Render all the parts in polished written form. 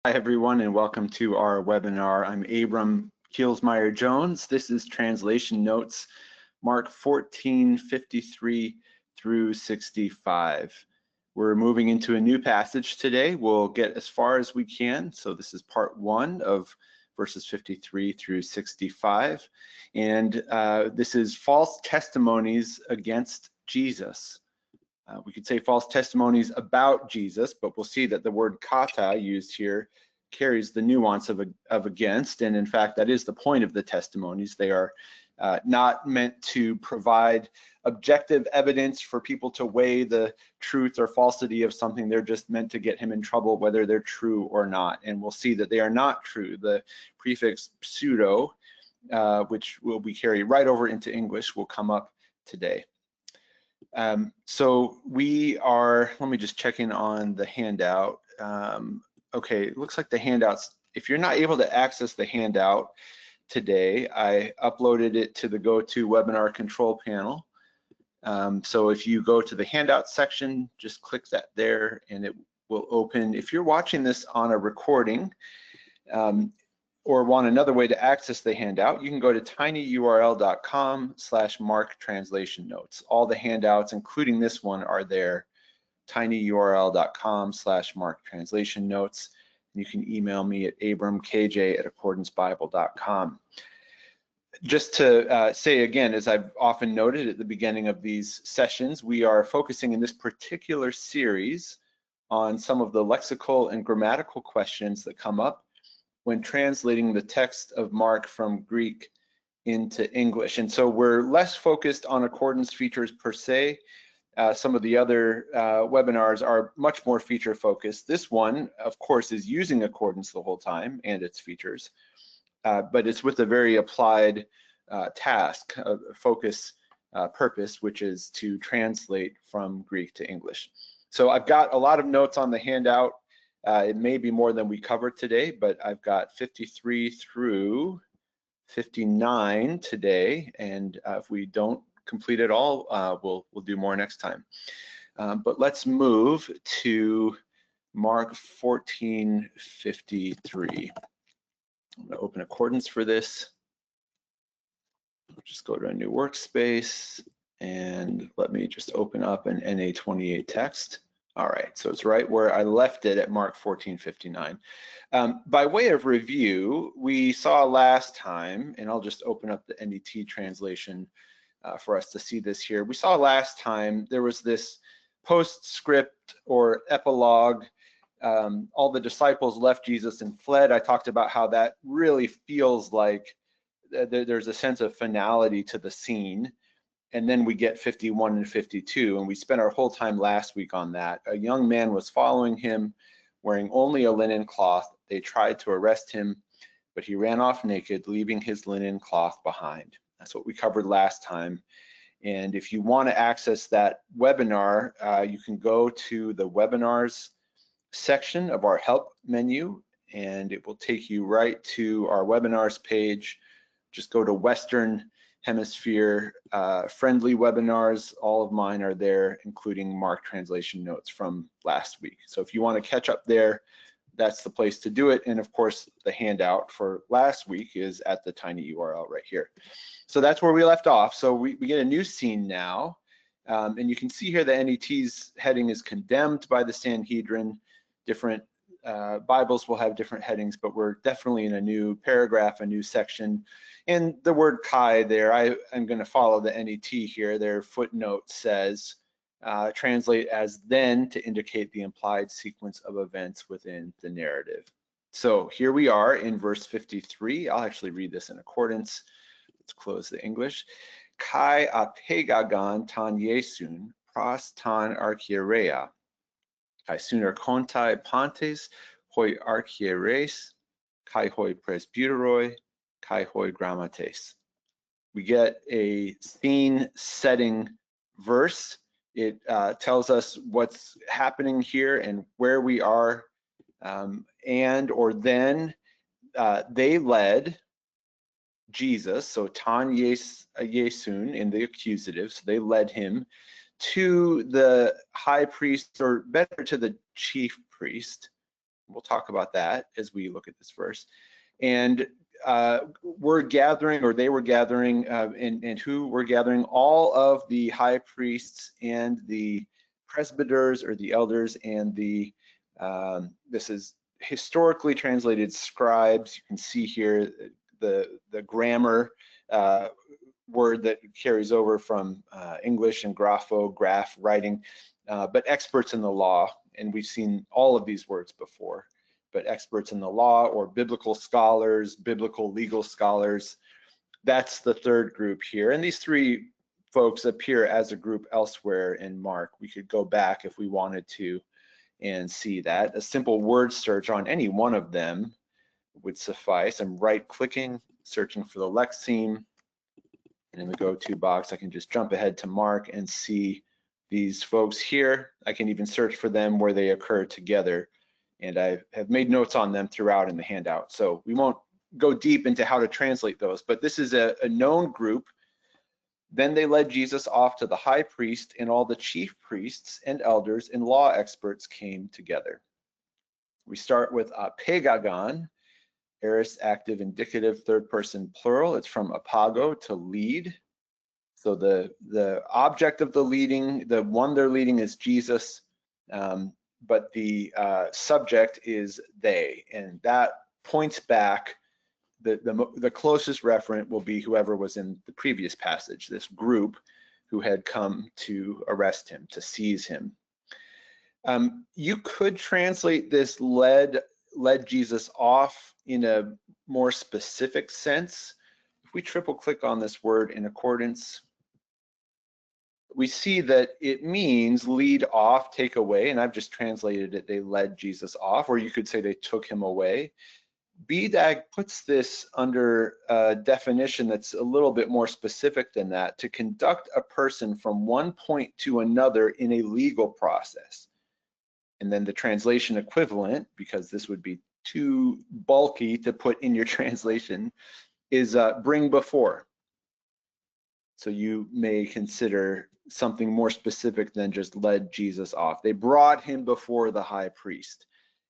Hi, everyone, and welcome to our webinar. I'm Abram Kielsmeyer-Jones. This is Translation Notes, Mark 14:53 through 65. We're moving into a new passage today. We'll get as far as we can. So this is part 1 of verses 53 through 65. And this is false testimonies against Jesus. We could say false testimonies about Jesus, but we'll see that the word kata used here carries the nuance of against, and in fact, that is the point of the testimonies. They are not meant to provide objective evidence for people to weigh the truth or falsity of something. They're just meant to get him in trouble, whether they're true or not. And we'll see that they are not true. The prefix pseudo, which will be carried right over into English, will come up today. So we are, let me just check in on the handout. Okay, it looks like the handouts, if you're not able to access the handout today, I uploaded it to the GoToWebinar control panel. So if you go to the handout section, just click that there and it will open. If you're watching this on a recording, or want another way to access the handout, you can go to tinyurl.com/marktranslationnotes. All the handouts, including this one, are there, tinyurl.com/marktranslationnotes. You can email me at abramkj@accordancebible.com. Just to say again, as I've often noted at the beginning of these sessions, we are focusing in this particular series on some of the lexical and grammatical questions that come up when translating the text of Mark from Greek into English. And so we're less focused on accordance features per se. Some of the other webinars are much more feature focused. This one, of course, is using accordance the whole time and its features, but it's with a very applied task, focus, purpose, which is to translate from Greek to English. So I've got a lot of notes on the handout. It may be more than we covered today, but I've got 53 through 59 today, and if we don't complete it all, we'll do more next time. But let's move to Mark 14:53. I'm going to open accordance for this. I'll just go to a new workspace, and let me just open up an NA28 text. All right, so it's right where I left it at Mark 14:59. By way of review, we saw last time, and I'll just open up the NET translation for us to see this here. We saw last time there was this postscript or epilogue. All the disciples left Jesus and fled. I talked about how that really feels like there's a sense of finality to the scene. And then we get 51 and 52, and we spent our whole time last week on that. A young man was following him, wearing only a linen cloth. They tried to arrest him, but he ran off naked, leaving his linen cloth behind. That's what we covered last time. And if you want to access that webinar, you can go to the webinars section of our help menu, and it will take you right to our webinars page. Just go to Western Hemisphere friendly webinars. All of mine are there, including Mark translation notes from last week. So if you want to catch up there, that's the place to do it. And of course, the handout for last week is at the tiny URL right here. So that's where we left off. So we get a new scene now. And you can see here the NET's heading is condemned by the Sanhedrin. Different Bibles will have different headings, but we're definitely in a new paragraph, a new section. And the word kai there, I'm going to follow the NET here. Their footnote says, translate as then to indicate the implied sequence of events within the narrative. So here we are in verse 53. I'll actually read this in accordance. Let's close the English. Kai apegagon tan Yesun pros tan archierea. Kai suner kontai pantes hoi archieres, kai hoi presbyteroi, kai hoi grammates. We get a scene setting verse. It tells us what's happening here and where we are, and or then they led Jesus, so tan Yesun in the accusative, so they led him to the high priest, or better to the chief priest, We'll talk about that as we look at this verse. And we're gathering, or they were gathering, and who were gathering? All of the high priests and the presbyters, or the elders, and the, this is historically translated scribes. You can see here the grammar word that carries over from English and graph writing, but experts in the law, and we've seen all of these words before, but experts in the law, or biblical scholars, biblical legal scholars. That's the third group here, and these three folks appear as a group elsewhere in Mark. We could go back if we wanted to and see that. A simple word search on any one of them would suffice. I'm right-clicking, searching for the lexeme, and in the go-to box, I can just jump ahead to Mark and see these folks here. I can even search for them where they occur together, and I have made notes on them throughout in the handout. So we won't go deep into how to translate those, but this is a known group. Then they led Jesus off to the high priest, and all the chief priests and elders and law experts came together. We start with apegagon, aorist active indicative third person plural. It's from apago, to lead. So the object of the leading, the one they're leading, is Jesus, but the subject is they, and that points back. The closest referent will be whoever was in the previous passage, this group who had come to arrest him, to seize him. You could translate this led Jesus off in a more specific sense. If we triple click on this word in accordance, we see that it means lead off, take away, and I've just translated it, they led Jesus off, or you could say they took him away. BDAG puts this under a definition that's a little bit more specific than that: to conduct a person from one point to another in a legal process. And then the translation equivalent, because this would be too bulky to put in your translation, is bring before. So you may consider something more specific than just led Jesus off. They brought him before the high priest.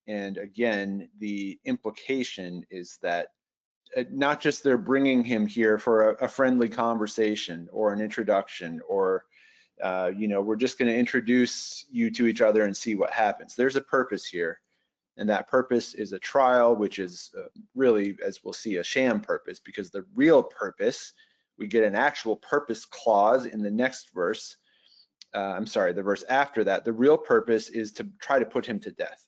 And again, the implication is that not just they're bringing him here for a friendly conversation or an introduction, or we're just going to introduce you to each other and see what happens. There's a purpose here, and that purpose is a trial, which is really, as we'll see, a sham purpose, because the real purpose, we get an actual purpose clause in the next verse. I'm sorry, the verse after that. The real purpose is to try to put him to death.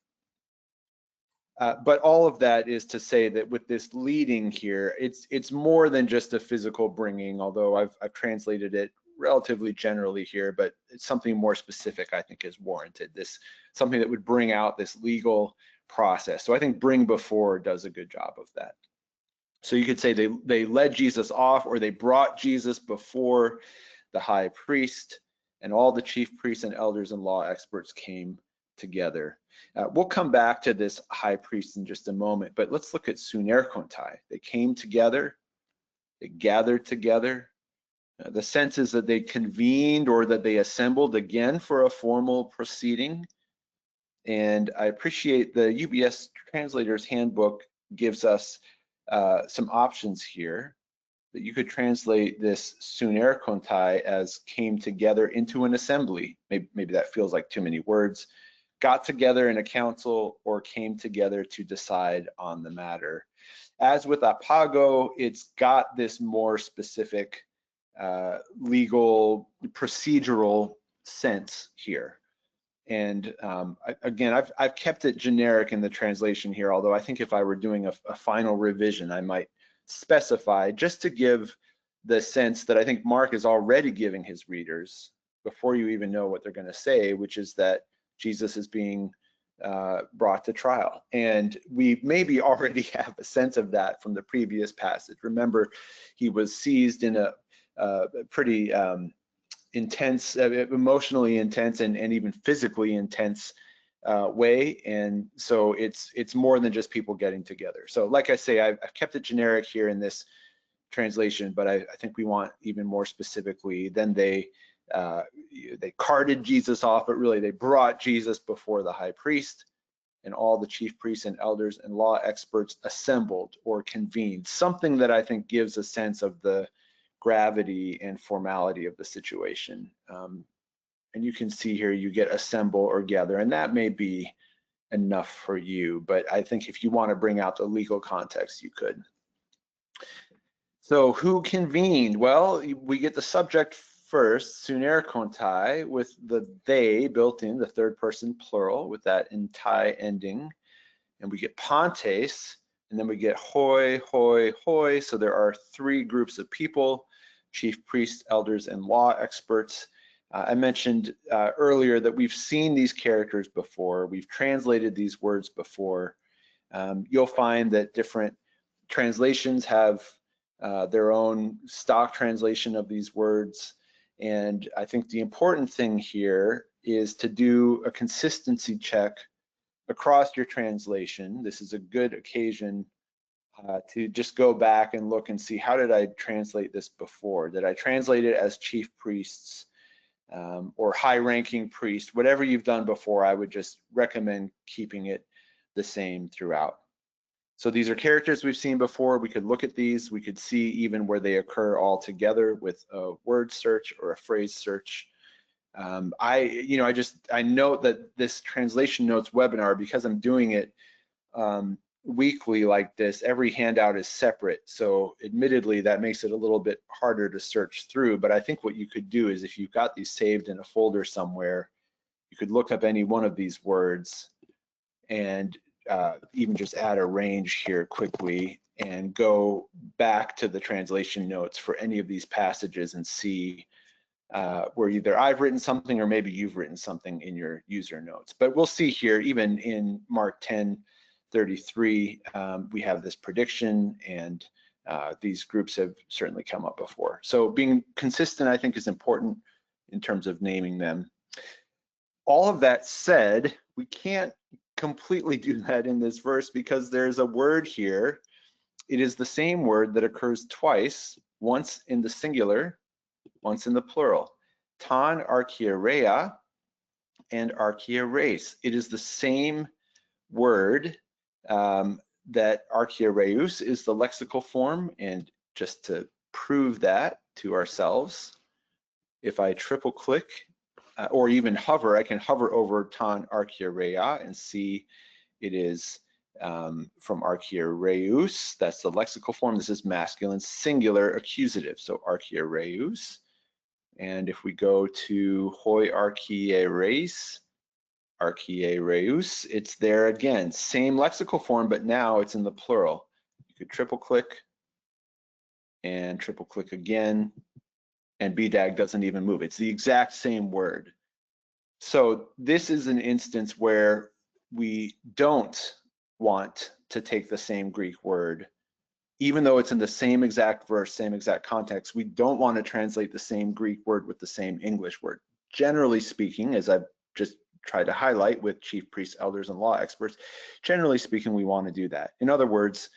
But all of that is to say that with this leading here, it's more than just a physical bringing, although I've translated it relatively generally here, but it's something more specific I think is warranted. Something that would bring out this legal process. So I think bring before does a good job of that. So you could say they led Jesus off, or they brought Jesus before the high priest, and all the chief priests and elders and law experts came together. We'll come back to this high priest in just a moment, but let's look at sunerkontai. They came together, they gathered together. The sense is that they convened, or that they assembled again for a formal proceeding. And I appreciate the UBS Translator's Handbook gives us some options here, that you could translate this sunerkontai as came together into an assembly. Maybe that feels like too many words. Got together in a council, or came together to decide on the matter. As with apago, it's got this more specific legal procedural sense here. And again, I've kept it generic in the translation here, although I think if I were doing a final revision, I might specify, just to give the sense that I think Mark is already giving his readers before you even know what they're going to say, which is that Jesus is being brought to trial. And we maybe already have a sense of that from the previous passage. Remember, he was seized in a pretty intense, emotionally intense, and even physically intense way. And so it's more than just people getting together. So like I say, I've kept it generic here in this translation, but I think we want even more specifically. Then they carted Jesus off, but really they brought Jesus before the high priest. and all the chief priests and elders and law experts assembled or convened, something that I think gives a sense of the gravity and formality of the situation. And you can see here, you get assemble or gather, and that may be enough for you, but I think if you want to bring out the legal context, you could. So who convened? Well, we get the subject first, suner kontai, with the they built in, the third person plural, with that entai ending. And we get pontes, and then we get hoi, hoi, hoi. So there are three groups of people: chief priests, elders, and law experts. I mentioned earlier that we've seen these characters before. We've translated these words before. You'll find that different translations have their own stock translation of these words. And I think the important thing here is to do a consistency check across your translation. This is a good occasion to just go back and look and see, how did I translate this before? Did I translate it as chief priests or high-ranking priest? Whatever you've done before, I would just recommend keeping it the same throughout. So these are characters we've seen before. We could look at these. We could see even where they occur all together with a word search or a phrase search. I note that this translation notes webinar, because I'm doing it weekly like this, every handout is separate. So admittedly, that makes it a little bit harder to search through. But I think what you could do is, if you've got these saved in a folder somewhere, you could look up any one of these words and even just add a range here quickly and go back to the translation notes for any of these passages and see where either I've written something or maybe you've written something in your user notes. But we'll see here, even in Mark 10:33, we have this prediction, and these groups have certainly come up before. So being consistent, I think, is important in terms of naming them. All of that said, we can't completely do that in this verse, because there's a word here. It is the same word that occurs twice, once in the singular, once in the plural. Ton archiereia and archieres. It is the same word. That archiereus is the lexical form, and just to prove that to ourselves, if I triple click or even hover, I can hover over ton archiereia and see it is from archiereus. That's the lexical form. This is masculine singular accusative, so archiereus. And if we go to hoi archieres, archiereus, it's there again, same lexical form, but now it's in the plural. You could triple click and triple click again, and BDAG doesn't even move. It's the exact same word. So this is an instance where we don't want to take the same Greek word, even though it's in the same exact verse, same exact context. We don't want to translate the same Greek word with the same English word. Generally speaking, as I've just tried to highlight with chief priests, elders, and law experts, generally speaking, we want to do that. In other words,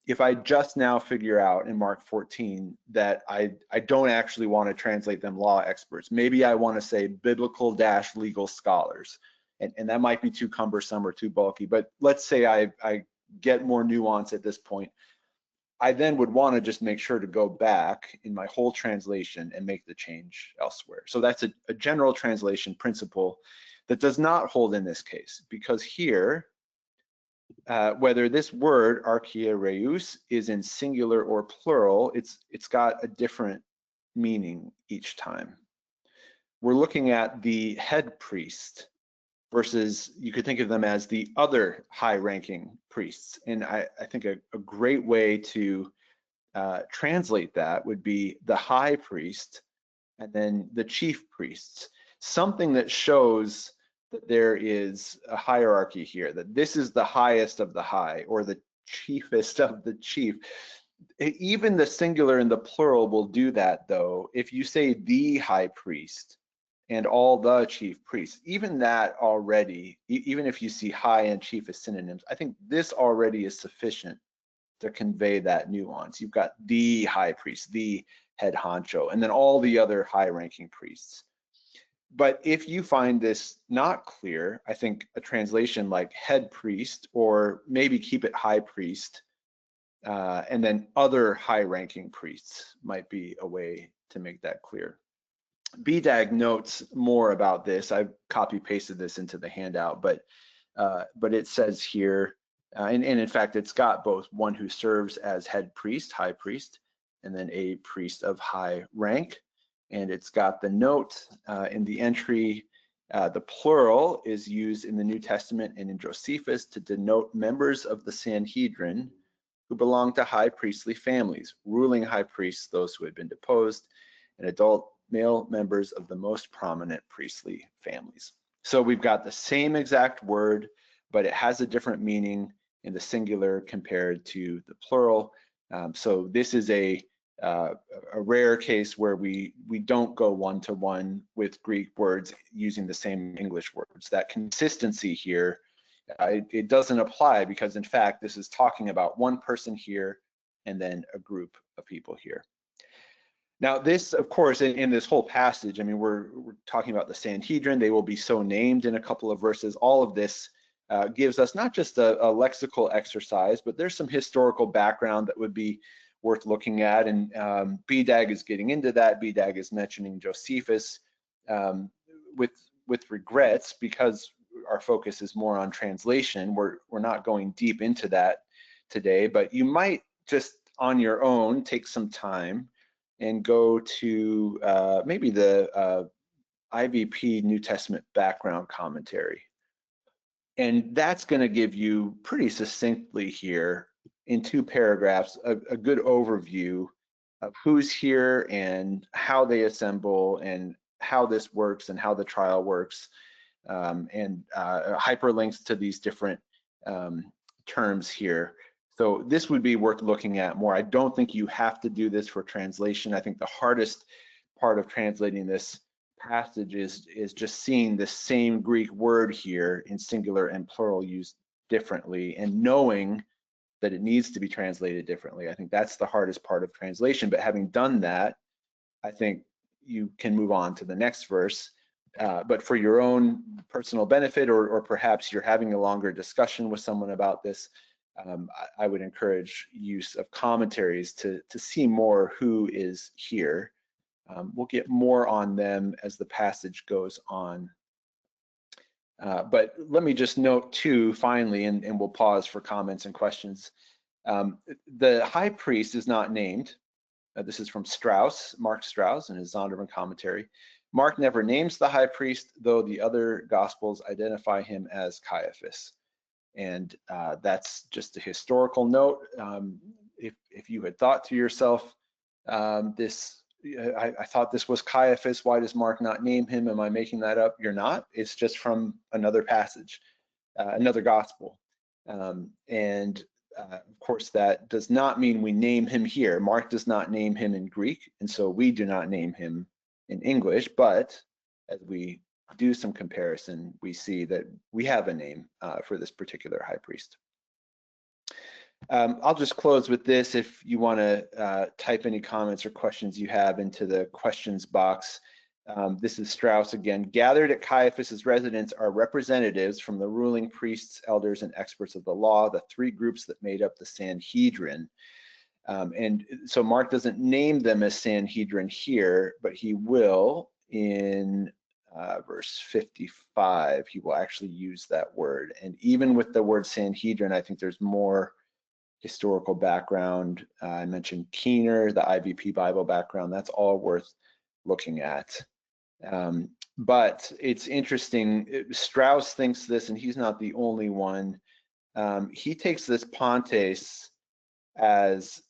if I just now figure out in Mark 14 that I don't actually want to translate them law experts, maybe I want to say biblical-legal scholars, and that might be too cumbersome or too bulky, but let's say I get more nuance at this point. I then would want to just make sure to go back in my whole translation and make the change elsewhere. So that's a general translation principle that does not hold in this case, because here, whether this word archiereus is in singular or plural, it's got a different meaning each time. We're looking at the head priest versus, you could think of them as the other high-ranking priests. And I think a great way to translate that would be the high priest and then the chief priests. Something that shows that there is a hierarchy here, that this is the highest of the high, or the chiefest of the chief. Even the singular and the plural will do that, though. If you say the high priest and all the chief priests, even that already, even if you see high and chief as synonyms, I think this already is sufficient to convey that nuance. You've got the high priest, the head honcho, and then all the other high-ranking priests. But if you find this not clear, I think a translation like head priest, or maybe keep it high priest, and then other high-ranking priests might be a way to make that clear. BDAG notes more about this. I've copy-pasted this into the handout, but it says here, and in fact, it's got both one who serves as head priest, high priest, and then a priest of high rank. And it's got the note in the entry, the plural is used in the New Testament and in Josephus to denote members of the Sanhedrin who belong to high priestly families, ruling high priests, those who had been deposed, and adult male members of the most prominent priestly families. So we've got the same exact word, but it has a different meaning in the singular compared to the plural. So this is a rare case where we don't go one-to-one with Greek words using the same English words. That consistency here, it doesn't apply, because in fact, this is talking about one person here and then a group of people here. Now this, of course, in this whole passage, I mean, we're talking about the Sanhedrin. They will be so named in a couple of verses. All of this gives us not just a lexical exercise, but there's some historical background that would be worth looking at. And BDAG is getting into that. BDAG is mentioning Josephus with regrets, because our focus is more on translation. We're not going deep into that today, but you might just on your own take some time and go to maybe the IVP New Testament background commentary. And that's going to give you pretty succinctly here in 2 paragraphs a good overview of who's here and how they assemble and how this works and how the trial works, and hyperlinks to these different terms here. So this would be worth looking at more. I don't think you have to do this for translation. I think the hardest part of translating this passage is just seeing the same Greek word here in singular and plural used differently, and knowing that it needs to be translated differently. I think that's the hardest part of translation. But having done that, I think you can move on to the next verse. But for your own personal benefit, or perhaps you're having a longer discussion with someone about this, I would encourage use of commentaries to see more who is here. We'll get more on them as the passage goes on. But let me just note too, finally, and we'll pause for comments and questions. The high priest is not named. This is from Strauss, Mark Strauss, in his Zondervan commentary. Mark never names the high priest, though the other gospels identify him as Caiaphas. And that's just a historical note. If you had thought to yourself, I thought this was Caiaphas, why does Mark not name him? Am I making that up? You're not. It's just from another passage, another gospel. Of course, that does not mean we name him here. Mark does not name him in Greek, and so we do not name him in English. But as we do some comparison, we see that we have a name for this particular high priest. I'll just close with this. If you want to type any comments or questions you have into the questions box. This is Strauss again. Gathered at Caiaphas's residence are representatives from the ruling priests, elders, and experts of the law, the 3 groups that made up the Sanhedrin. And so Mark doesn't name them as Sanhedrin here, but he will in verse 55. He will actually use that word. And even with the word Sanhedrin, I think there's more historical background. I mentioned Keener, the IVP Bible background. That's all worth looking at. But it's interesting, Strauss thinks this, and he's not the only one. He takes this Pontes as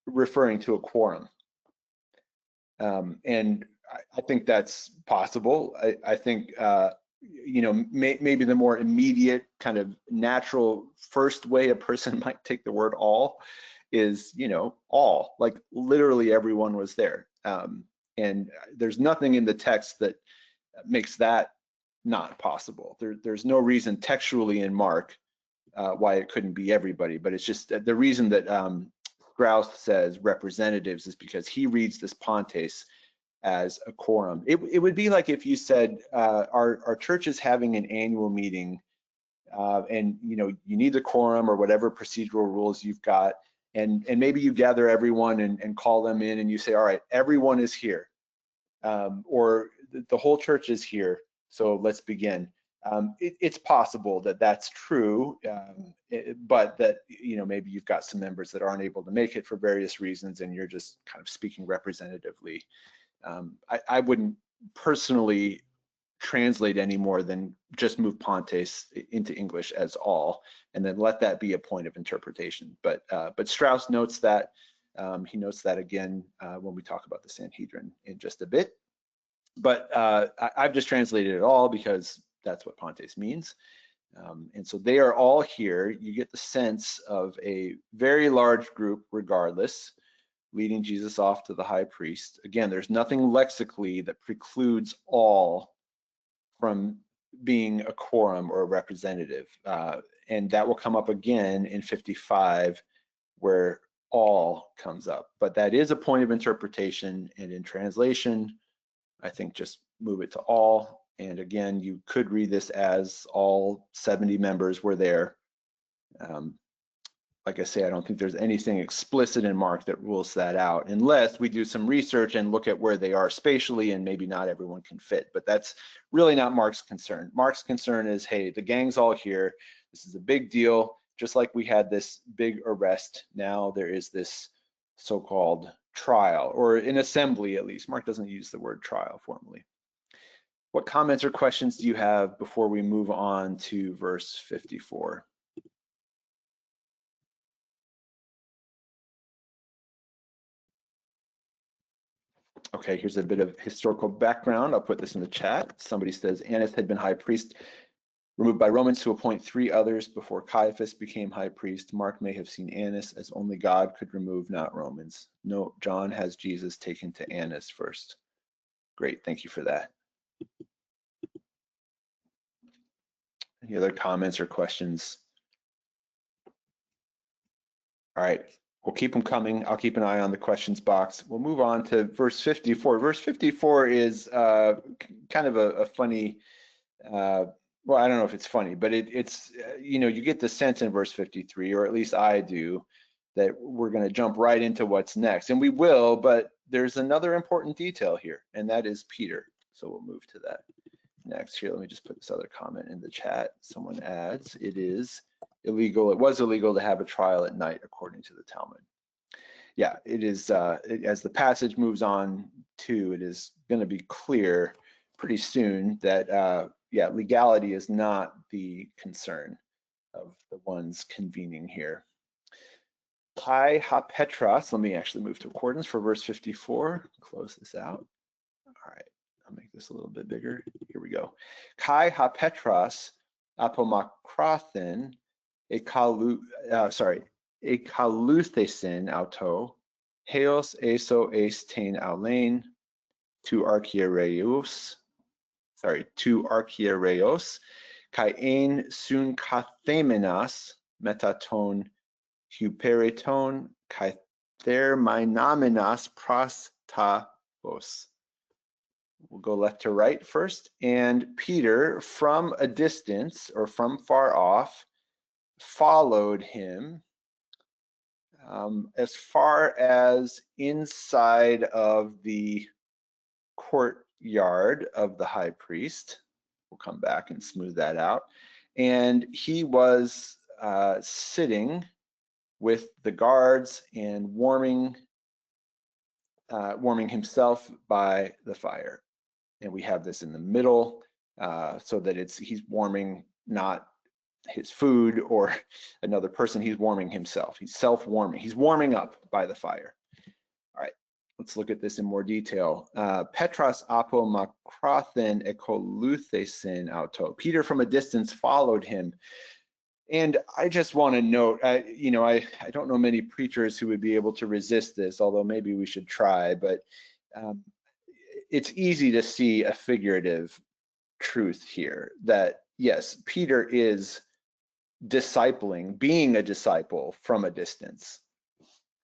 referring to a quorum. And I think that's possible. I think, you know, maybe the more immediate kind of natural first way a person might take the word all is, you know, all, like literally everyone was there. And there's nothing in the text that makes that not possible. There's no reason textually in Mark why it couldn't be everybody, but it's just the reason that Strauss says representatives is because he reads this Pontes as a quorum. It would be like if you said our church is having an annual meeting, and you need the quorum or whatever procedural rules you've got, and maybe you gather everyone and call them in, and you say, all right, everyone is here, or the whole church is here, so let's begin. It's possible that that's true, but that maybe you've got some members that aren't able to make it for various reasons, and you're just kind of speaking representatively. I wouldn't personally translate any more than just move Pontes into English as all, and then let that be a point of interpretation. But Strauss notes that. He notes that again when we talk about the Sanhedrin in just a bit. But I've just translated it all because that's what Pontes means. And so they are all here. You get the sense of a very large group regardless, leading Jesus off to the high priest. Again, there's nothing lexically that precludes all from being a quorum or a representative. And that will come up again in 55, where all comes up. But that is a point of interpretation, and in translation, I think just move it to all. And again, you could read this as all 70 members were there. Like I say, I don't think there's anything explicit in Mark that rules that out, unless we do some research and look at where they are spatially, and maybe not everyone can fit. But that's really not Mark's concern. Mark's concern is, hey, the gang's all here. This is a big deal. Just like we had this big arrest, now there is this so-called trial, or an assembly at least. Mark doesn't use the word trial formally. What comments or questions do you have before we move on to verse 54? Okay, here's a bit of historical background. I'll put this in the chat. Somebody says Annas had been high priest, removed by Romans to appoint 3 others before Caiaphas became high priest. Mark may have seen Annas as only God could remove, not Romans. No, John has Jesus taken to Annas first. Great, thank you for that. Any other comments or questions? All right, we'll keep them coming. I'll keep an eye on the questions box. We'll move on to verse 54. Verse 54 is kind of a funny, well, I don't know if it's funny, but it's you get the sense in verse 53, or at least I do, that we're going to jump right into what's next. And we will, but there's another important detail here, and that is Peter. So we'll move to that next. Here, let me just put this other comment in the chat. Someone adds, it is illegal. It was illegal to have a trial at night, according to the Talmud. Yeah, it is. As the passage moves on to, it is going to be clear pretty soon that yeah, legality is not the concern of the ones convening here. Kai ha Petras, let me actually move to accordance for verse 54, close this out. All right, I'll make this a little bit bigger. Here we go. Kai ha Petras apomakrathen ekaluthesin auto, heos eso estein aulein, tu archiereos, kai ein sun kathemenas metaton huperiton kai therminamenas prostapos. We'll go left to right first. And Peter, from a distance or from far off, followed him as far as inside of the courtyard of the high priest. We'll come back and smooth that out. And he was sitting with the guards and warming himself by the fire. And we have this in the middle so that he's warming not his food or another person, he's warming himself. He's self-warming. He's warming up by the fire. All right, let's look at this in more detail. Petras apo makrathen ekoluthesin auto. Peter from a distance followed him. And I just want to note, I don't know many preachers who would be able to resist this, although maybe we should try, but it's easy to see a figurative truth here that, yes, Peter is discipling, being a disciple from a distance.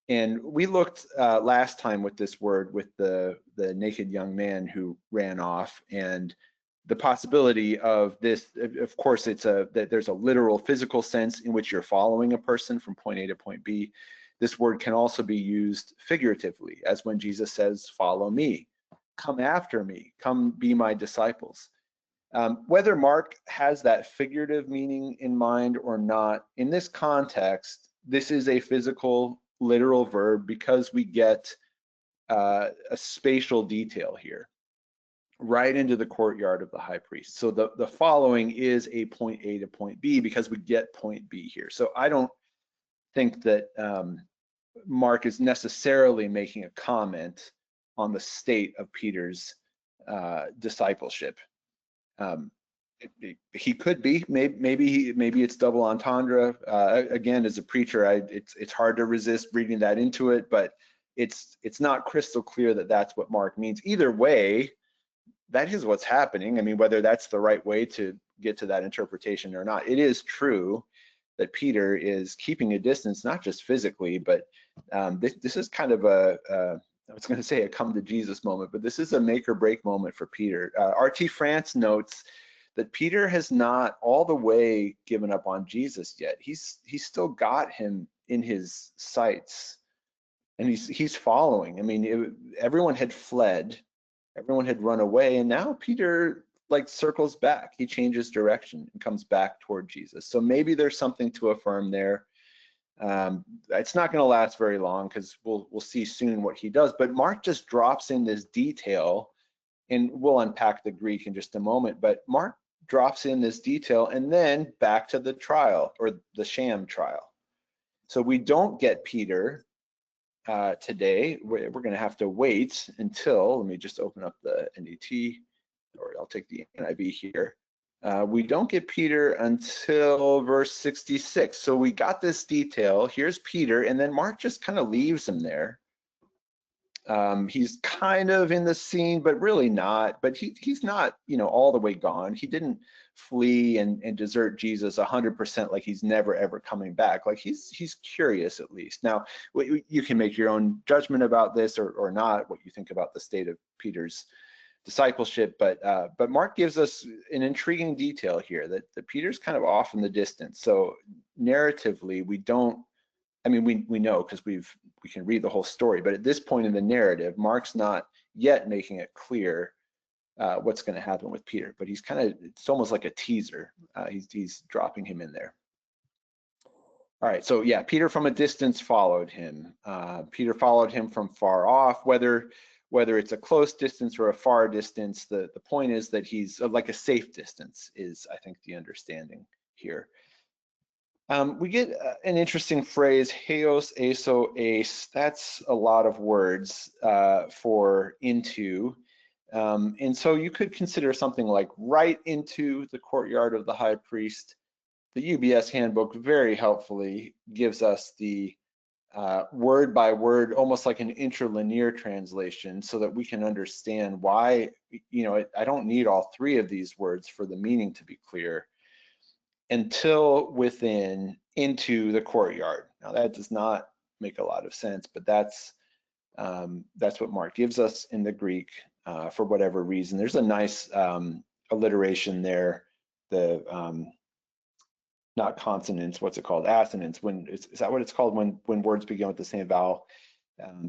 And we looked last time with this word with the naked young man who ran off, and the possibility of this. Of course, that there's a literal physical sense in which you're following a person from point A to point B. This word can also be used figuratively, as when Jesus says, "Follow me, come after me, come be my disciples." Whether Mark has that figurative meaning in mind or not, in this context, this is a physical, literal verb because we get a spatial detail here, right into the courtyard of the high priest. So the following is a point A to point B because we get point B here. So I don't think that Mark is necessarily making a comment on the state of Peter's discipleship. He could be, maybe it's double entendre. Again, as a preacher, it's hard to resist reading that into it, but it's not crystal clear that that's what Mark means. Either way, that is what's happening. I mean, whether that's the right way to get to that interpretation or not, it is true that Peter is keeping a distance, not just physically, but this is kind of I was going to say a come to Jesus moment, but this is a make or break moment for Peter. R.T. France notes that Peter has not all the way given up on Jesus yet. He's still got him in his sights, and he's following. I mean, everyone had fled, everyone had run away, and now Peter like circles back. He changes direction and comes back toward Jesus. So maybe there's something to affirm there. It's not going to last very long because we'll see soon what he does. But Mark just drops in this detail, and we'll unpack the Greek in just a moment. But Mark drops in this detail and then back to the trial, or the sham trial. So we don't get Peter today. We're going to have to wait until, let me just open up the NET, or I'll take the NIV here. We don't get Peter until verse 66. So we got this detail. Here's Peter, and then Mark just kind of leaves him there. He's kind of in the scene, but really not. But he's not, all the way gone. He didn't flee and desert Jesus 100% like he's never ever coming back. Like he's curious at least. Now you can make your own judgment about this or not, what you think about the state of Peter's discipleship. But Mark gives us an intriguing detail here that Peter's kind of off in the distance. So narratively, we don't. I mean, we know because we can read the whole story, but at this point in the narrative, Mark's not yet making it clear what's going to happen with Peter. But he's it's almost like a teaser. He's dropping him in there. All right, so yeah, Peter from a distance followed him. Peter followed him from far off, whether it's a close distance or a far distance. The point is that he's like a safe distance is, I think, the understanding here. We get an interesting phrase, heos, eso, ace. That's a lot of words for into. And so you could consider something like right into the courtyard of the high priest. The UBS handbook very helpfully gives us the word by word, almost like an interlinear translation, so that we can understand why, I don't need all three of these words for the meaning to be clear. Until within, into the courtyard. Now that does not make a lot of sense, but that's what Mark gives us in the Greek for whatever reason. There's a nice alliteration there. The not consonants, what's it called? Assonants. Is that what it's called when words begin with the same vowel?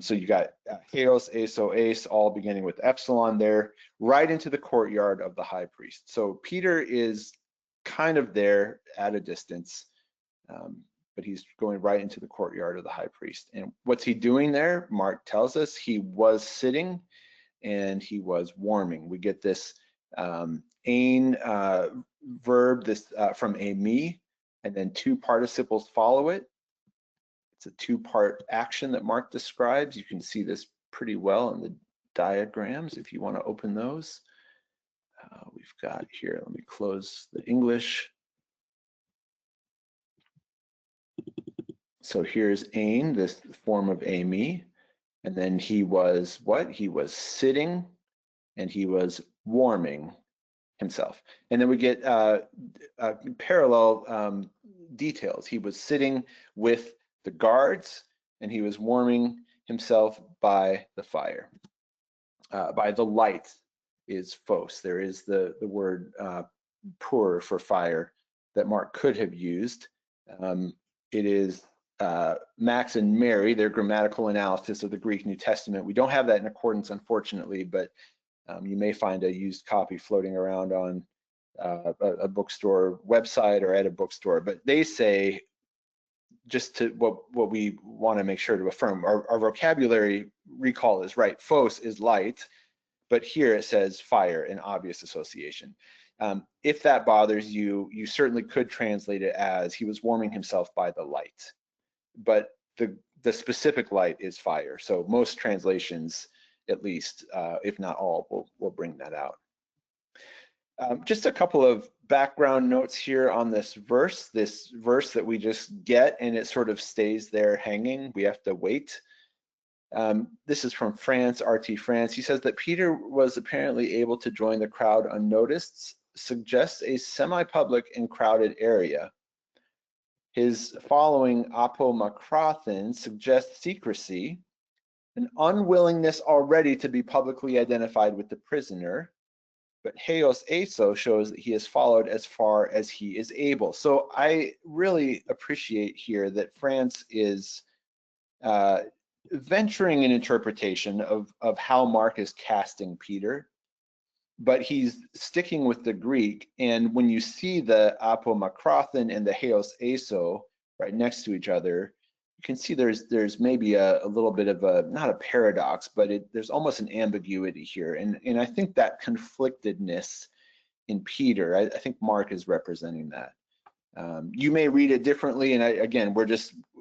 So you got heos, eso, ace, all beginning with epsilon there, right into the courtyard of the high priest. So Peter is kind of there at a distance, but he's going right into the courtyard of the high priest. And what's he doing there? Mark tells us he was sitting and he was warming. We get this ain verb from me, and then two participles follow it. It's a two-part action that Mark describes. You can see this pretty well in the diagrams if you want to open those. We've got here, let me close the English. So here's ain, this form of me, and then he was what? He was sitting and he was warming himself. And then we get parallel details. He was sitting with the guards and he was warming himself by the fire. By the light is phos. There is the word pur for fire that Mark could have used. It is Max and Mary, their grammatical analysis of the Greek New Testament. We don't have that in accordance, unfortunately, but you may find a used copy floating around on a bookstore website or at a bookstore. But they say, just to what we want to make sure to affirm, our vocabulary recall is right. Phos is light, but here it says fire, an obvious association. If that bothers you, you certainly could translate it as he was warming himself by the light, but the specific light is fire. So most translations, at least, if not all, will bring that out. Just a couple of background notes here on this verse that we just get, and it sort of stays there hanging. We have to wait. This is from France, RT France. He says that Peter was apparently able to join the crowd unnoticed, suggests a semi-public and crowded area. His following apomacrothen suggests secrecy, an unwillingness already to be publicly identified with the prisoner, but Heos Eso shows that he has followed as far as he is able. So I really appreciate here that France is venturing an interpretation of how Mark is casting Peter, but he's sticking with the Greek. And when you see the apomacrothen and the Heos Eso right next to each other, you can see there's maybe a little bit of a, not a paradox, but there's almost an ambiguity here. And I think that conflictedness in Peter, I think Mark is representing that. You may read it differently, and again,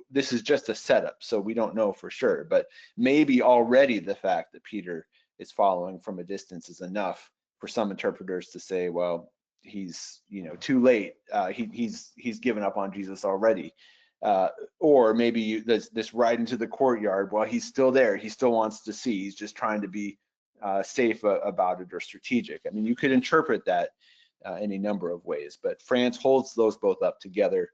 this is just a setup, so we don't know for sure, but maybe already the fact that Peter is following from a distance is enough for some interpreters to say, well, he's too late. He's given up on Jesus already. Or maybe this ride into the courtyard, well, he's still there. He still wants to see. He's just trying to be safe about it or strategic. I mean, you could interpret that any number of ways, but France holds those both up together.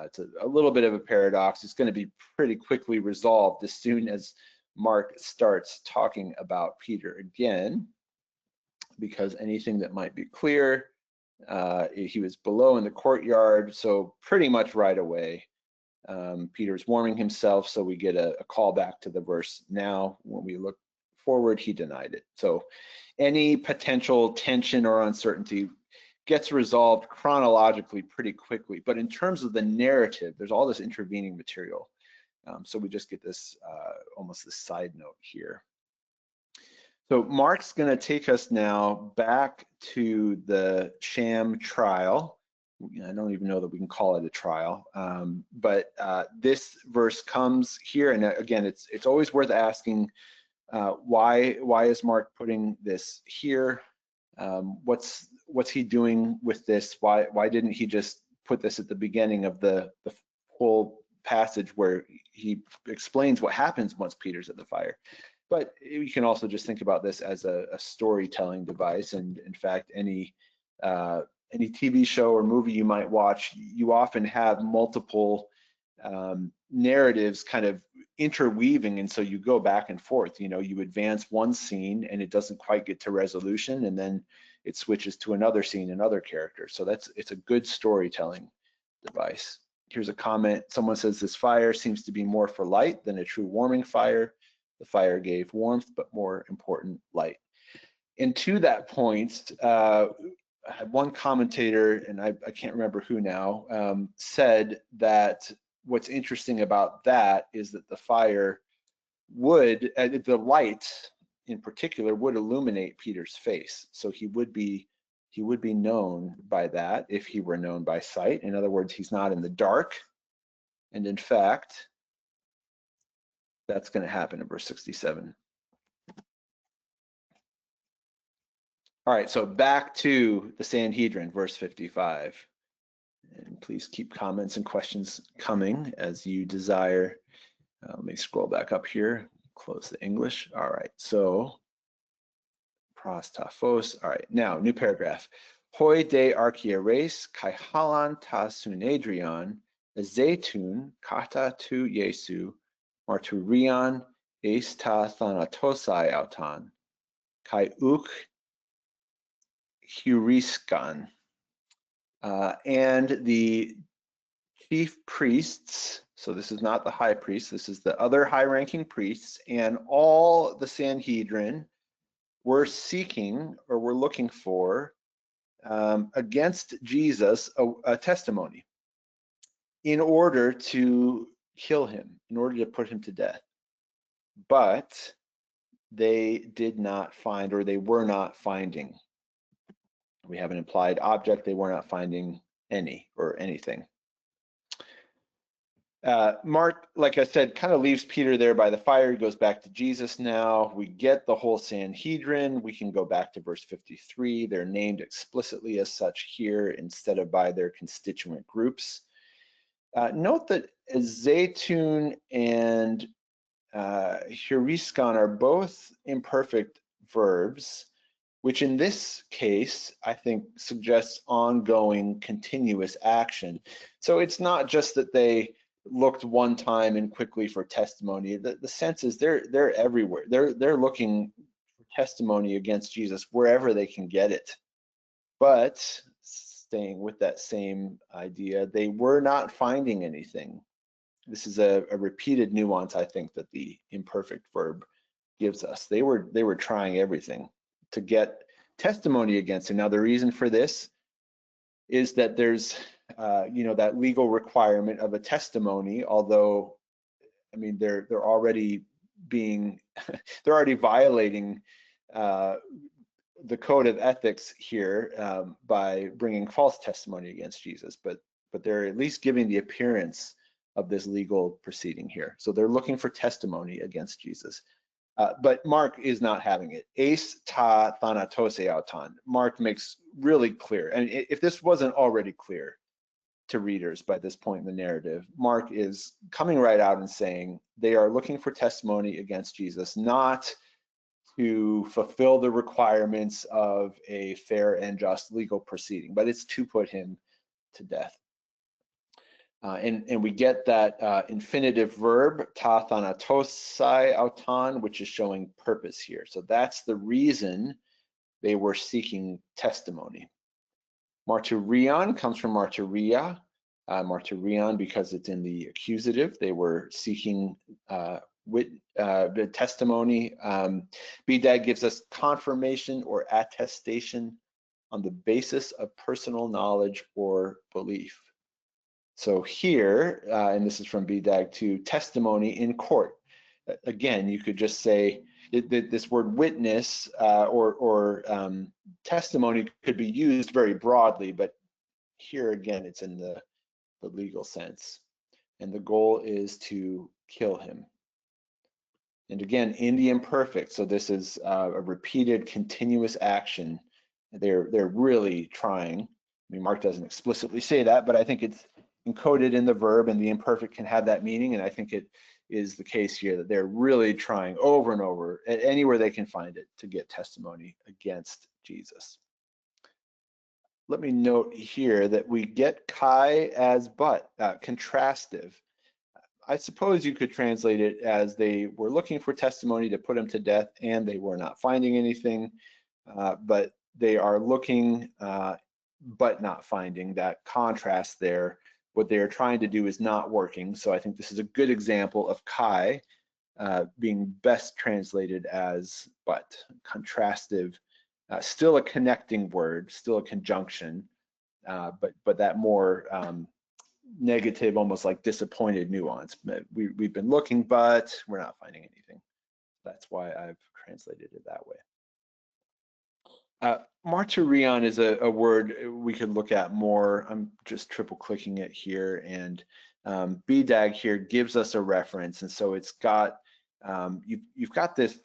It's a little bit of a paradox. It's going to be pretty quickly resolved as soon as Mark starts talking about Peter again, because anything that might be clear, he was below in the courtyard, so pretty much right away. Peter's warming himself, so we get a call back to the verse now. When we look forward, he denied it. So any potential tension or uncertainty gets resolved chronologically pretty quickly. But in terms of the narrative, there's all this intervening material. So we just get this almost this side note here. So Mark's going to take us now back to the sham trial. I don't even know that we can call it a trial, but this verse comes here, and again, it's always worth asking why is Mark putting this here? What's he doing with this? Why didn't he just put this at the beginning of the whole passage where he explains what happens once Peter's at the fire? But you can also just think about this as a storytelling device. And in fact, any TV show or movie you might watch, you often have multiple narratives kind of interweaving, and so you go back and forth. You advance one scene and it doesn't quite get to resolution, and then it switches to another scene, another character. So it's a good storytelling device. Here's a comment. Someone says this fire seems to be more for light than a true warming fire. The fire gave warmth, but more important, light. And to that point, I had one commentator, and I can't remember who now, said that what's interesting about that is that the fire would, the light in particular, would illuminate Peter's face. So he would be known by that if he were known by sight. In other words, he's not in the dark. And in fact, that's going to happen in verse 67. All right, so back to the Sanhedrin, verse 55. And please keep comments and questions coming as you desire. Let me scroll back up here, close the English. All right, so pros ta phos. All right, now new paragraph. Hoi de archieres kai halan ta sunedrion zetun kata tu Jesu marturion, eis ta thanatosai auton, kai uk heuriskan. And the chief priests, so this is not the high priest, this is the other high-ranking priests, and all the Sanhedrin were seeking or were looking for against Jesus a testimony in order to kill him, in order to put him to death. But they did not find, or they were not finding. We have an implied object, they were not finding any or anything. Mark, like I said, kind of leaves Peter there by the fire. He goes back to Jesus now. We get the whole Sanhedrin. We can go back to verse 53. They're named explicitly as such here instead of by their constituent groups. Note that Zaytun and heuriskan are both imperfect verbs, which in this case, I think, suggests ongoing, continuous action. So it's not just that they looked one time and quickly for testimony. The sense is they're everywhere. They're looking for testimony against Jesus wherever they can get it. But staying with that same idea, they were not finding anything. This is a repeated nuance, I think, that the imperfect verb gives us. They were trying everything to get testimony against him. Now, the reason for this is that there's that legal requirement of a testimony, although I mean they're already being they're already violating the code of ethics here by bringing false testimony against Jesus, but they're at least giving the appearance of this legal proceeding here. So they're looking for testimony against Jesus. But Mark is not having it. Eis ta thanatose auton. Mark makes really clear, and if this wasn't already clear to readers by this point in the narrative, Mark is coming right out and saying they are looking for testimony against Jesus, not to fulfill the requirements of a fair and just legal proceeding, but it's to put him to death. And we get that infinitive verb, ta thanatosai auton, which is showing purpose here. So that's the reason they were seeking testimony. Martyrion comes from martyria. Martyrion because it's in the accusative. They were seeking the testimony. BDAG gives us confirmation or attestation on the basis of personal knowledge or belief. So here, and this is from BDAG 2, testimony in court. Again, you could just say this word witness or testimony could be used very broadly, but here again, it's in the legal sense. And the goal is to kill him. And again, in the imperfect, so this is a repeated continuous action. They're really trying. I mean, Mark doesn't explicitly say that, but I think it's encoded in the verb, and the imperfect can have that meaning, and I think it is the case here that they're really trying over and over, anywhere they can find it, to get testimony against Jesus. Let me note here that we get kai as but, contrastive. I suppose you could translate it as they were looking for testimony to put him to death and they were not finding anything, but they are looking but not finding. That contrast there. What they are trying to do is not working. So I think this is a good example of kai being best translated as but, contrastive, still a connecting word, still a conjunction, but that more negative, almost like disappointed nuance. We've been looking, but we're not finding anything. That's why I've translated it that way. Martyrion is a word we could look at more. I'm just triple clicking it here, and BDAG here gives us a reference, and so it's got you've got this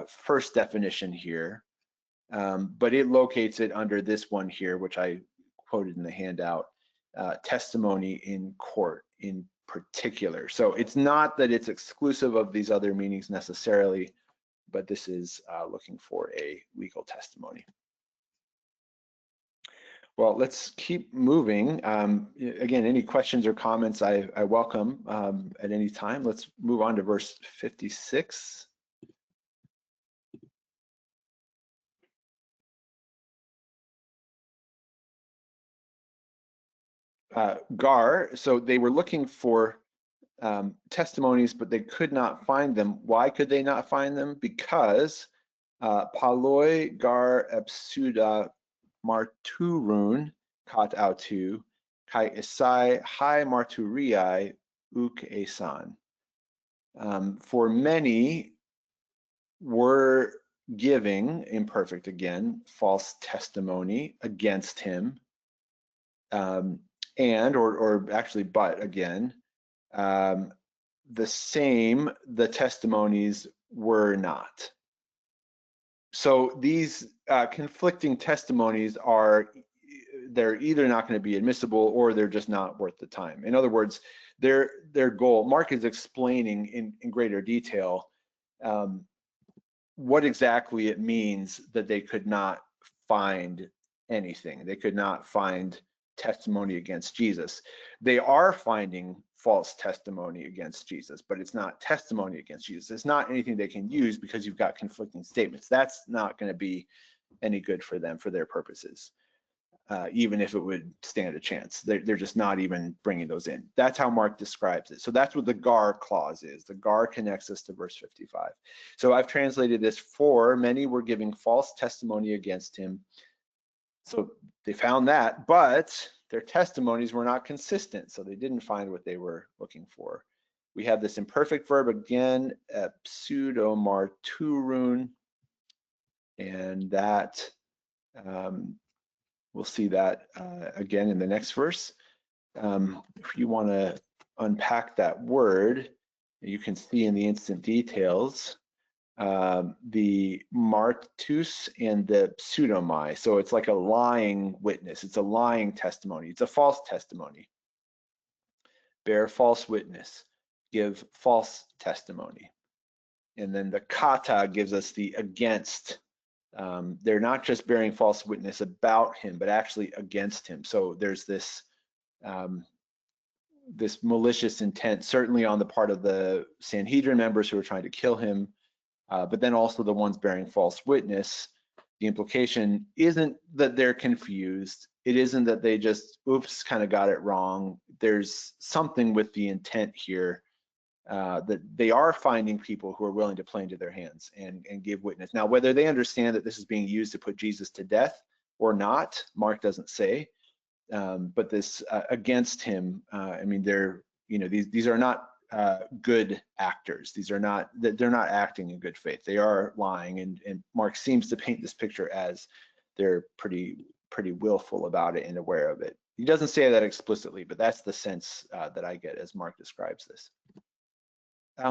first definition here, but it locates it under this one here, which I quoted in the handout, testimony in court in particular. So it's not that it's exclusive of these other meanings necessarily, but this is looking for a legal testimony. Well, let's keep moving. Again, any questions or comments I welcome at any time. Let's move on to verse 56. Gar, so they were looking for testimonies, but they could not find them. Why could they not find them? Because paloi gar epsuda marturun kat autu kai isai hai marturiai uk esan. For many were giving, imperfect again, false testimony against him, and or actually but again, the testimonies were not. So these conflicting testimonies they're either not going to be admissible or they're just not worth the time. In other words, their goal, Mark is explaining in greater detail what exactly it means that they could not find anything. They could not find testimony against Jesus. They are finding false testimony against Jesus, but it's not testimony against Jesus. It's not anything they can use because you've got conflicting statements. That's not going to be any good for them, for their purposes, even if it would stand a chance. They're just not even bringing those in. That's how Mark describes it. So that's what the gar clause is. The gar connects us to verse 55. So I've translated this: for many were giving false testimony against him. So they found that, but their testimonies were not consistent, so they didn't find what they were looking for. We have this imperfect verb again, pseudomarturun, and that we'll see that again in the next verse. If you want to unpack that word, you can see in the instant details the martus and the pseudomai. So it's like a lying witness. It's a lying testimony. It's a false testimony. Bear false witness. Give false testimony. And then the kata gives us the against. They're not just bearing false witness about him, but actually against him. So there's this this malicious intent, certainly on the part of the Sanhedrin members who are trying to kill him, but then also the ones bearing false witness. The implication isn't that they're confused. It isn't that they just, oops, kind of got it wrong. There's something with the intent here that they are finding people who are willing to play into their hands and give witness. Now, whether they understand that this is being used to put Jesus to death or not, Mark doesn't say. But this against him, I mean, these are not good actors. They're not acting in good faith. They are lying, and Mark seems to paint this picture as they're pretty willful about it and aware of it. He doesn't say that explicitly, but that's the sense that I get as Mark describes this.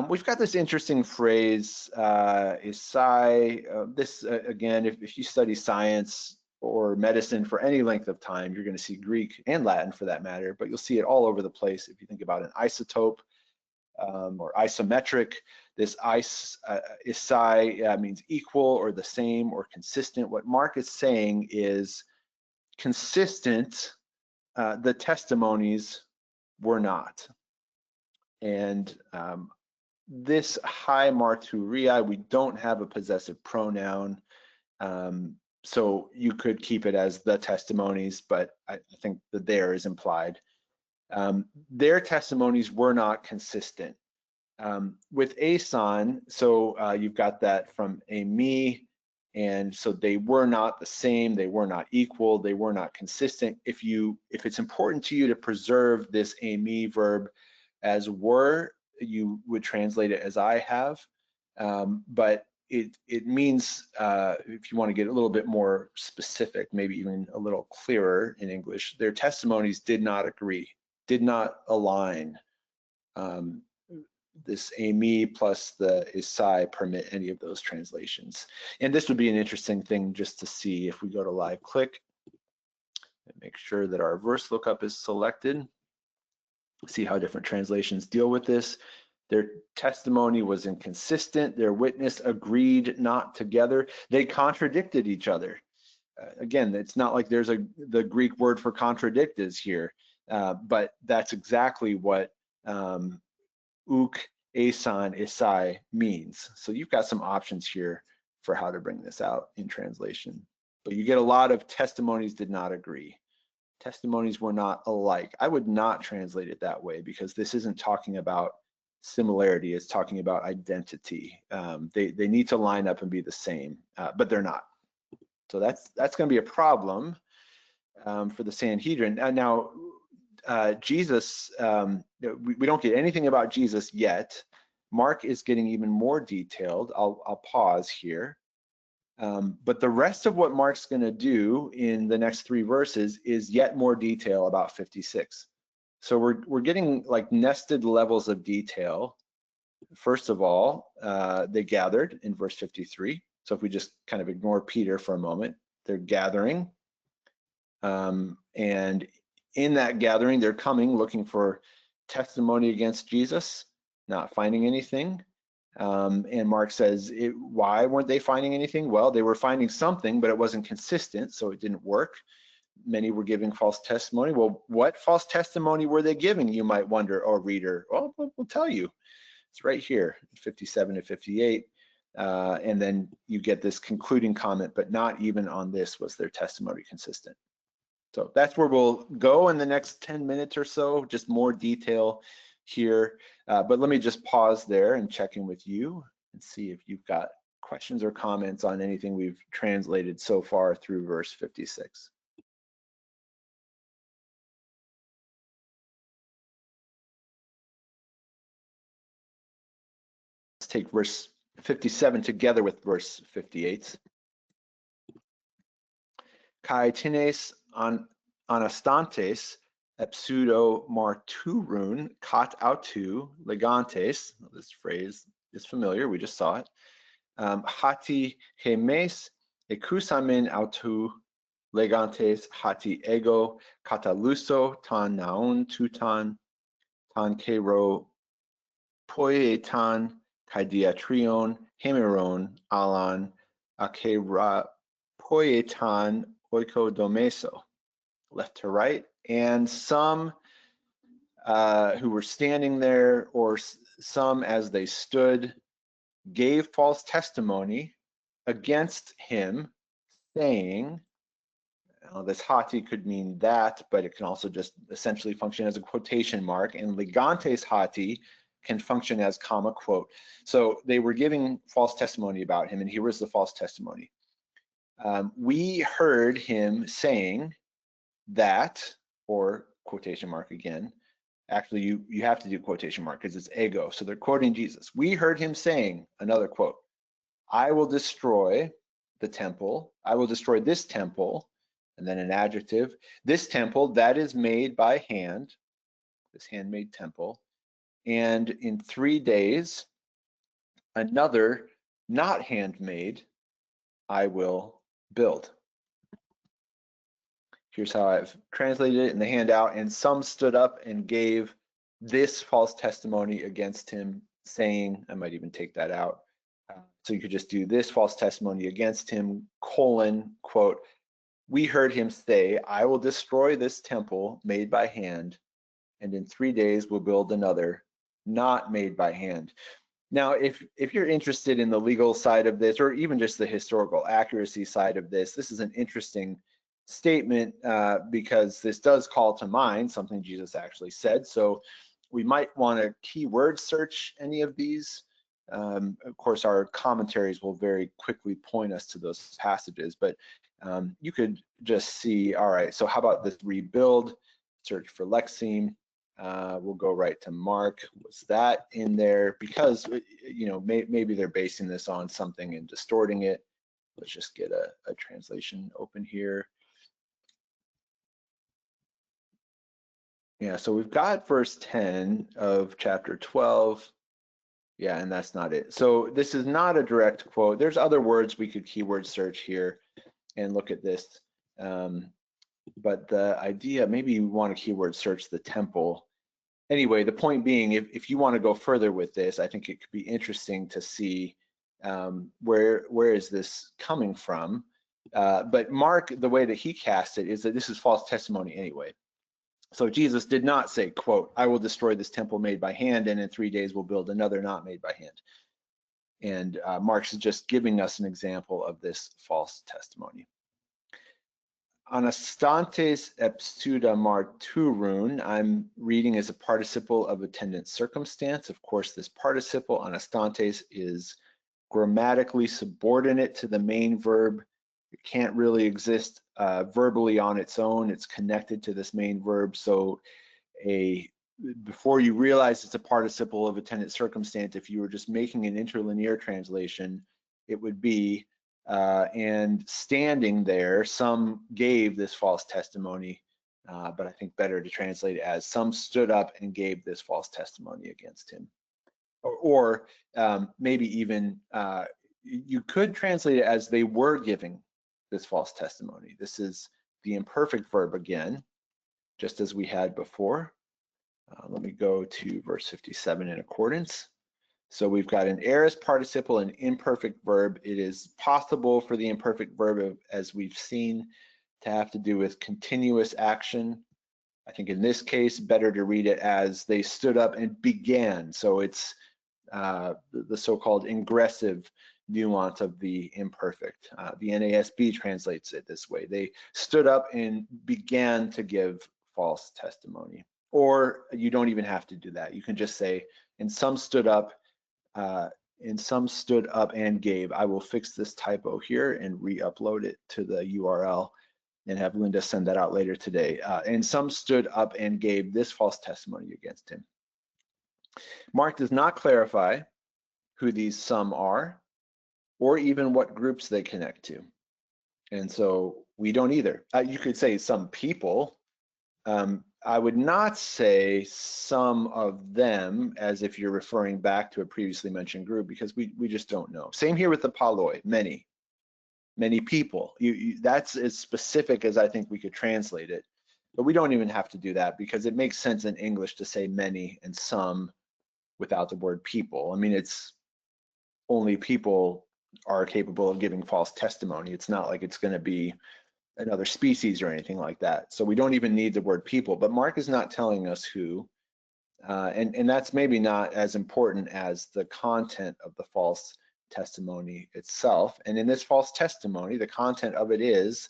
We've got this interesting phrase, isai. This again, if you study science or medicine for any length of time, you're going to see Greek and Latin for that matter, but you'll see it all over the place. If you think about an isotope or isometric, this isai means equal or the same or consistent. What Mark is saying is consistent. The testimonies were not. And this hai marturia, we don't have a possessive pronoun. So you could keep it as the testimonies, but I think the there is implied. Their testimonies were not consistent. With asan, so you've got that from ami, and so they were not the same, they were not equal, they were not consistent. If it's important to you to preserve this ami verb as were, you would translate it as I have, but it means, if you want to get a little bit more specific, maybe even a little clearer in English, their testimonies did not agree, did not align. This ami plus the isai permit any of those translations. And this would be an interesting thing just to see if we go to live click and make sure that our verse lookup is selected. See how different translations deal with this. Their testimony was inconsistent. Their witness agreed not together. They contradicted each other. Again, it's not like there's the Greek word for contradict is here, but that's exactly what uk, asan, isai means. So you've got some options here for how to bring this out in translation. But you get a lot of testimonies did not agree. Testimonies were not alike. I would not translate it that way because this isn't talking about similarity, it's talking about identity. They need to line up and be the same, but they're not. So that's going to be a problem for the Sanhedrin. Now, Jesus, we don't get anything about Jesus yet. Mark is getting even more detailed. I'll pause here. But the rest of what Mark's going to do in the next 3 verses is yet more detail about 56. So we're getting like nested levels of detail. First of all, they gathered in verse 53. So if we just kind of ignore Peter for a moment, they're gathering. And in that gathering, they're coming looking for testimony against Jesus, not finding anything. And Mark says, why weren't they finding anything? Well, they were finding something, but it wasn't consistent, so it didn't work. Many were giving false testimony. Well, what false testimony were they giving, you might wonder, or reader? Well, we'll tell you. It's right here, 57 to 58. And then you get this concluding comment, but not even on this was their testimony consistent. So that's where we'll go in the next 10 minutes or so, just more detail here. But let me just pause there and check in with you and see if you've got questions or comments on anything we've translated so far through verse 56. Let's take verse 57 together with verse 58. Kai tines anastantes epsudo marturun kat autu legantes. This phrase is familiar, we just saw it. Hati hemes ekusamin autu legantes hati ego kataluso tan naon tutan tan kero poietan kai diatrion hemeron alan akera poietan oikodomeso, left to right. And some who were standing there, or some as they stood, gave false testimony against him, saying, this hati could mean that, but it can also just essentially function as a quotation mark, and legantes hati can function as comma quote. So they were giving false testimony about him, and here was the false testimony. We heard him saying that, or quotation mark again. Actually, you have to do quotation mark because it's ego. So they're quoting Jesus. We heard him saying, another quote, I will destroy the temple. I will destroy this temple, and then an adjective. This temple that is made by hand, this handmade temple, and in 3 days, another not handmade I will build. Here's how I've translated it in the handout. And some stood up and gave this false testimony against him, saying, I might even take that out. So you could just do this false testimony against him, colon, quote, we heard him say, I will destroy this temple made by hand, and in 3 days we'll build another not made by hand. Now, if you're interested in the legal side of this, or even just the historical accuracy side of this, this is an interesting statement because this does call to mind something Jesus actually said. So we might want to keyword search any of these. Of course, our commentaries will very quickly point us to those passages, but you could just see, all right, so how about this rebuild, search for lexeme. We'll go right to Mark. Was that in there? Because, you know, maybe they're basing this on something and distorting it. Let's just get a translation open here. Yeah, so we've got verse 10 of chapter 12. Yeah, and that's not it. So this is not a direct quote. There's other words we could keyword search here and look at this. But the idea, maybe you want to keyword search the temple. Anyway, the point being, if you want to go further with this, I think it could be interesting to see where is this coming from. But Mark, the way that he cast it is that this is false testimony anyway. So Jesus did not say, quote, I will destroy this temple made by hand, and in 3 days we'll build another not made by hand. And Mark's just giving us an example of this false testimony. Anastantes epstuda marturun, I'm reading as a participle of attendant circumstance. Of course, this participle, anastantes, is grammatically subordinate to the main verb. It can't really exist verbally on its own. It's connected to this main verb. So before you realize it's a participle of attendant circumstance, if you were just making an interlinear translation, it would be, and standing there, some gave this false testimony, but I think better to translate it as some stood up and gave this false testimony against him. Or maybe even, you could translate it as they were giving this false testimony. This is the imperfect verb again, just as we had before. Let me go to verse 57 in accordance. So we've got an aorist participle and imperfect verb. It is possible for the imperfect verb, as we've seen, to have to do with continuous action. I think in this case, better to read it as they stood up and began. So it's the so-called ingressive nuance of the imperfect. The NASB translates it this way. They stood up and began to give false testimony. Or you don't even have to do that. You can just say, and some stood up and gave. I will fix this typo here and re-upload it to the URL and have Linda send that out later today. And some stood up and gave this false testimony against him. Mark does not clarify who these some are, or even what groups they connect to. And so we don't either. You could say some people. I would not say some of them as if you're referring back to a previously mentioned group, because we just don't know. Same here with the paloi, many people. That's as specific as I think we could translate it, but we don't even have to do that because it makes sense in English to say many and some without the word people. I mean, it's only people are capable of giving false testimony. It's not like it's going to be another species or anything like that. So we don't even need the word people, but Mark is not telling us who, and that's maybe not as important as the content of the false testimony itself. And in this false testimony, the content of it is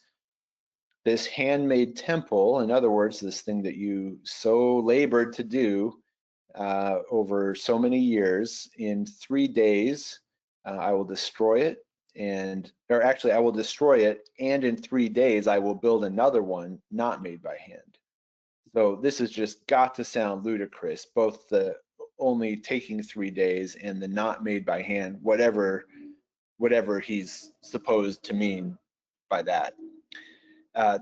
this handmade temple, in other words, this thing that you so labored to do over so many years, in 3 days, I will destroy it. Or actually, I will destroy it, and in 3 days I will build another one not made by hand. So this has just got to sound ludicrous, both the only taking 3 days and the not made by hand, whatever he's supposed to mean by that.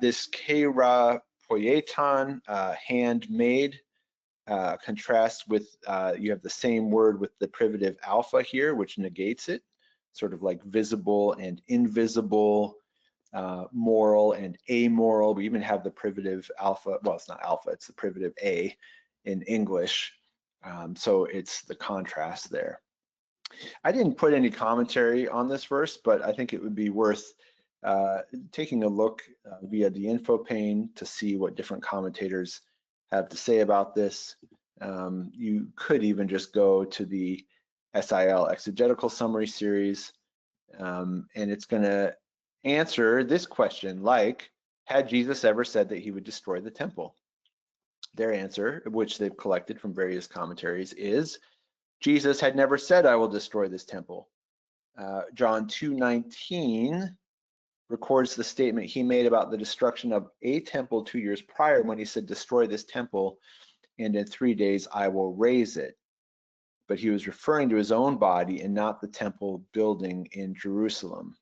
This kera poieton, handmade, contrasts with, you have the same word with the privative alpha here, which negates it. Sort of like visible and invisible, moral and amoral. We even have the privative alpha, well, it's not alpha, it's the privative a in English. So it's the contrast there. I didn't put any commentary on this verse, but I think it would be worth taking a look via the info pane to see what different commentators have to say about this. You could even just go to the SIL Exegetical Summary Series, and it's going to answer this question, like, had Jesus ever said that he would destroy the temple? Their answer, which they've collected from various commentaries, is Jesus had never said, I will destroy this temple. John 2:19 records the statement he made about the destruction of a temple 2 years prior, when he said, destroy this temple, and in 3 days I will raise it. But he was referring to his own body and not the temple building in Jerusalem.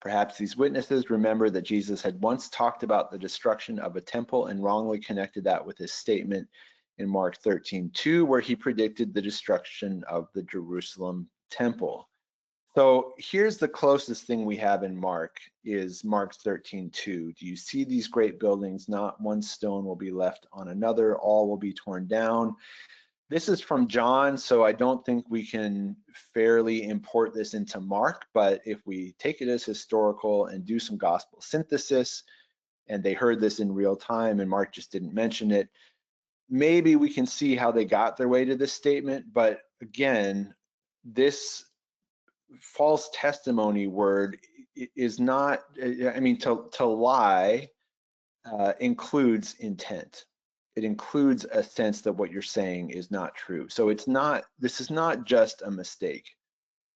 Perhaps these witnesses remember that Jesus had once talked about the destruction of a temple and wrongly connected that with his statement in Mark 13:2, where he predicted the destruction of the Jerusalem temple. So here's the closest thing we have in Mark, is Mark 13:2. Do you see these great buildings? Not one stone will be left on another, all will be torn down. This is from John, so I don't think we can fairly import this into Mark, but if we take it as historical and do some gospel synthesis, and they heard this in real time and Mark just didn't mention it, maybe we can see how they got their way to this statement. But again, this false testimony word is not, I mean, to lie includes intent. It includes a sense that what you're saying is not true. So it's not, this is not just a mistake.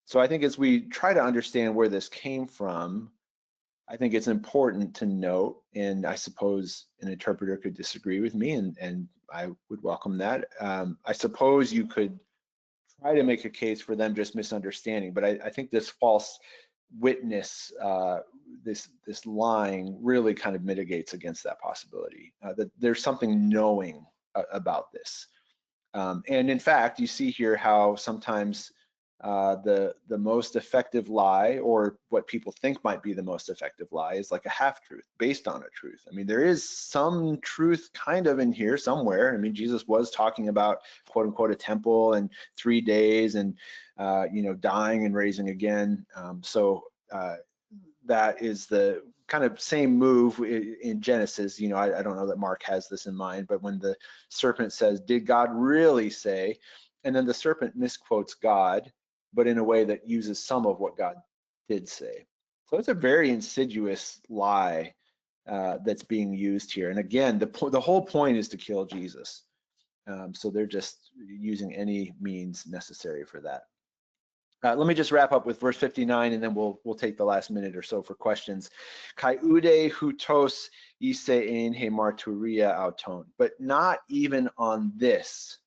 So I think as we try to understand where this came from, I think it's important to note, and I suppose an interpreter could disagree with me, and I would welcome that. I suppose you could try to make a case for them just misunderstanding, but I think this false witness, this lying really kind of mitigates against that possibility, that there's something knowing about this. And in fact, you see here how sometimes the most effective lie, or what people think might be the most effective lie, is like a half-truth based on a truth. I mean, there is some truth kind of in here somewhere. I mean, Jesus was talking about, quote unquote, a temple and 3 days and dying and raising again. That is the kind of same move in Genesis. I don't know that Mark has this in mind, but when the serpent says, "Did God really say?" and then the serpent misquotes God, but in a way that uses some of what God did say. So it's a very insidious lie that's being used here. And again, the whole point is to kill Jesus. So they're just using any means necessary for that. Let me just wrap up with verse 59, and then we'll take the last minute or so for questions. Kai ude hutos ise ein he marturia auton. But not even on this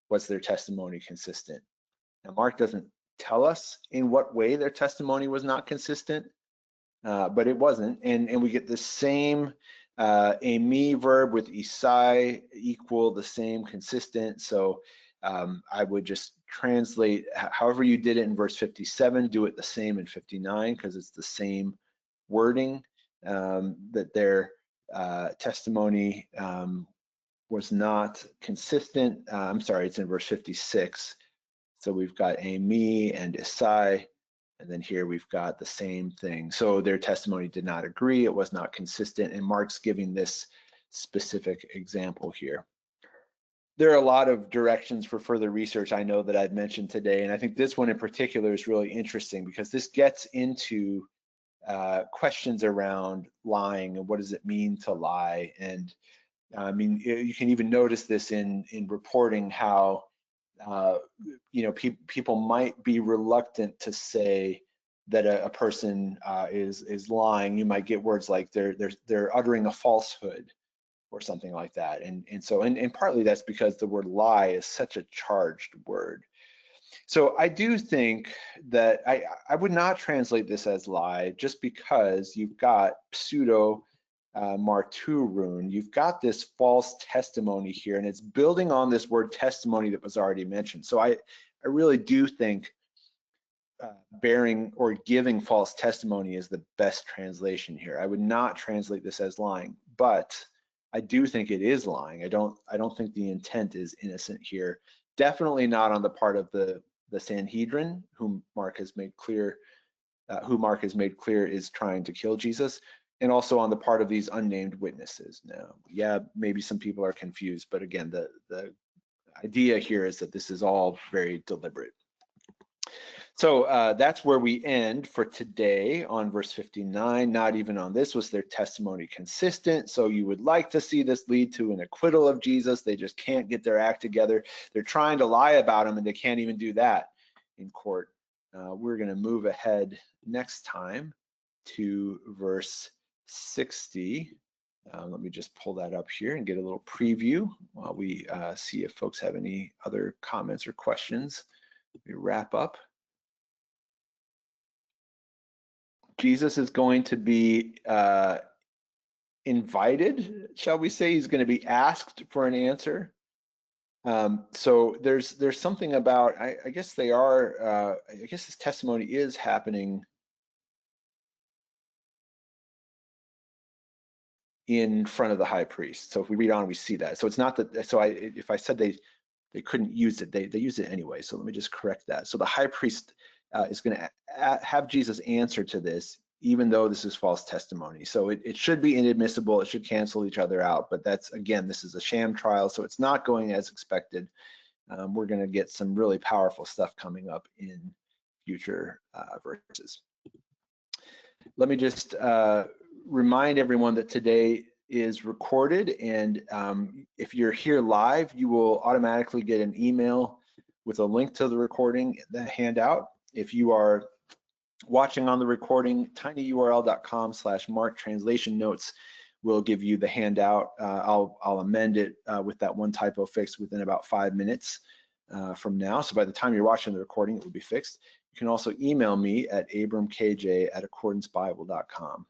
was their testimony consistent. Now, Mark doesn't tell us in what way their testimony was not consistent, but it wasn't. And we get the same me verb with isai equal the same consistent. So I would just translate however you did it in verse 57, do it the same in 59, because it's the same wording, that their testimony was not consistent. I'm sorry, it's in verse 56. So we've got me and isai, and then here we've got the same thing. So their testimony did not agree, it was not consistent, and Mark's giving this specific example here. There are a lot of directions for further research I know that I've mentioned today, and I think this one in particular is really interesting because this gets into questions around lying and what does it mean to lie. And I mean, you can even notice this in reporting how people might be reluctant to say that a person is lying. You might get words like they're uttering a falsehood or something like that. And partly that's because the word lie is such a charged word. So I do think that I would not translate this as lie, just because you've got pseudo marturun, you've got this false testimony here, and it's building on this word testimony that was already mentioned. So I really do think bearing or giving false testimony is the best translation here. I would not translate this as lying, but I do think it is lying. I don't think the intent is innocent here. Definitely not on the part of the Sanhedrin, whom Mark has made clear is trying to kill Jesus, and also on the part of these unnamed witnesses. Now, yeah, maybe some people are confused, but again, the idea here is that this is all very deliberate. So that's where we end for today on verse 59. Not even on this was their testimony consistent. So you would like to see this lead to an acquittal of Jesus. They just can't get their act together. They're trying to lie about him, and they can't even do that in court. We're going to move ahead next time to verse 60. Let me just pull that up here and get a little preview while we see if folks have any other comments or questions. Let me wrap up. Jesus is going to be invited, shall we say? He's going to be asked for an answer. So there's something about, I guess they are, I guess this testimony is happening in front of the high priest. So if we read on, we see that. So it's not that, if I said they they couldn't use it. They used it anyway. So let me just correct that. So the high priest is going to have Jesus answer to this, even though this is false testimony. So it should be inadmissible. It should cancel each other out. But that's, again, this is a sham trial, so it's not going as expected. We're going to get some really powerful stuff coming up in future verses. Let me just remind everyone that today is recorded, and if you're here live, you will automatically get an email with a link to the recording, the handout. If you are watching on the recording, tinyurl.com/Mark translation notes will give you the handout. I'll amend it with that one typo fix within about 5 minutes from now. So by the time you're watching the recording, it will be fixed. You can also email me at abramkj@accordancebible.com.